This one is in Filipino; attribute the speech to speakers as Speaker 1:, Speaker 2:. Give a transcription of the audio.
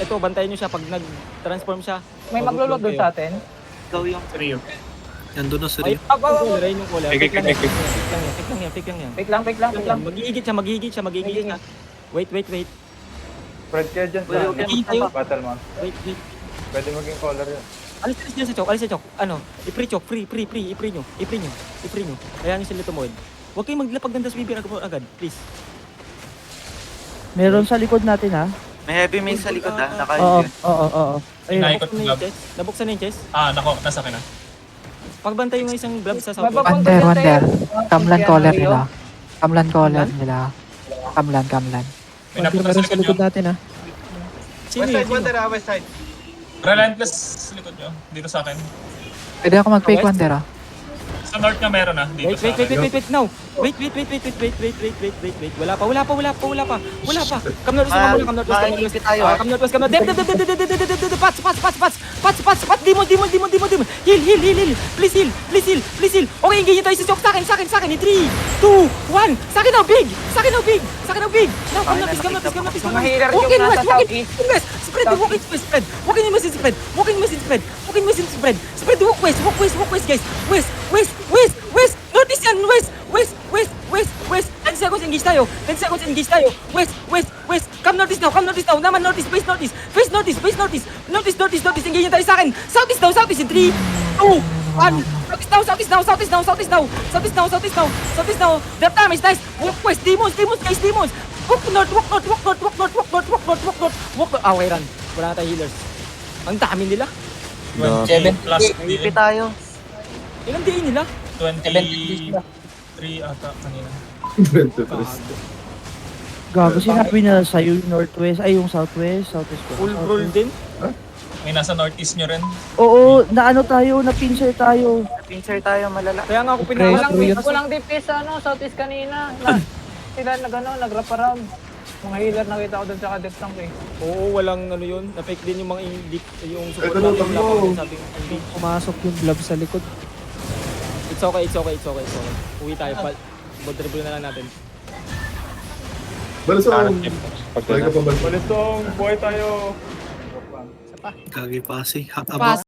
Speaker 1: ito, bantayan nyo siya pag nag-transform siya.
Speaker 2: May maglulot doon sa atin.
Speaker 3: Ikaw yung
Speaker 4: Rio.
Speaker 5: Nandun na si
Speaker 1: Ay,
Speaker 5: Rio.
Speaker 1: ayun yung caller. Fake lang yan. Fake lang yan.
Speaker 2: Fake lang.
Speaker 1: Magigigit siya. Wait.
Speaker 6: Spread kayo dyan sa battle mo.
Speaker 1: Wait.
Speaker 6: Pwede maging caller yun.
Speaker 1: Alis dyan sa chok. Ano? I-pre chok. Free. I-pre nyo. Kaya nyo sila tumuhin. Huwag kayong maglapag ng das bibir agad. Please.
Speaker 7: Meron sa likod natin ha.
Speaker 3: may heavy main sa likod ha.
Speaker 7: Oo. Ayun.
Speaker 4: Naikot
Speaker 1: Nabuksan na
Speaker 4: yung
Speaker 1: yung
Speaker 4: blob.
Speaker 1: chest. Nabuksan na yung chest.
Speaker 4: Nasa akin na.
Speaker 1: Pagbantay yung isang blob sa
Speaker 2: May
Speaker 1: southwest.
Speaker 2: papunta
Speaker 7: Wander,
Speaker 2: dyan
Speaker 7: Wander.
Speaker 2: sa'yo.
Speaker 7: Kamlan
Speaker 2: Yan,
Speaker 7: caller
Speaker 2: Rio.
Speaker 7: nila. Kamlan caller nila. Kamlan.
Speaker 4: May napunta sa likod nyo.
Speaker 7: natin ha.
Speaker 1: Sino yun?
Speaker 6: West side.
Speaker 4: Relentless likod nyo. Dito sa akin.
Speaker 7: Pwede ako mag-fake
Speaker 1: West?
Speaker 7: Wander ha.
Speaker 4: Sa north nyo meron na. Dito sa akin.
Speaker 1: Wait, now. Wait. Wala pa. Come northwest. Come northwest. Pats. Demon. Heal. Please heal. Okay, engage tayo sa chok. Sa akin. 3, 2, 1. Sa akin now, big. Now, come northwest.
Speaker 2: Mga healer yung nasa southeast.
Speaker 1: Spread. Walking in machine spread. Spread. Walk west, guys. West. Northeast yan. West. 10 seconds engage tayo. West. Come northeast now. Naman northeast. Face northeast. Northeast. Engage tayo sa akin. Southeast in 3, 2, 1. Southeast now. That time is nice. Walk west. Demons, guys. Walk north. Okay, run. Wala na tayo healers. Ang dami nila.
Speaker 4: 20 plus
Speaker 3: MVP tayo.
Speaker 1: Ilang day nila?
Speaker 4: 23 ata kanina.
Speaker 7: Gago, sinabi na sa'yo yung northwest, ay yung southwest ko.
Speaker 1: Full brawl din.
Speaker 4: May nasa northeast nyo rin.
Speaker 7: Oo, napinser tayo.
Speaker 3: Pincer tayo malala.
Speaker 1: Kaya nga ako
Speaker 7: Okay.
Speaker 1: pinawala.
Speaker 2: Walang DPS sa southeast kanina. Sila nag-wrap around. Mga healer nakita ko doon sa cadet tank eh.
Speaker 1: Oo, walang ano yun. Na-fake din yung mga yung support natin. Sabing engage.
Speaker 7: Pumasok yung blob sa likod.
Speaker 1: It's okay. Uwi tayo. Dribble na lang natin.
Speaker 6: Balisong, buhay tayo.
Speaker 5: Kagi pasi.
Speaker 1: Pass.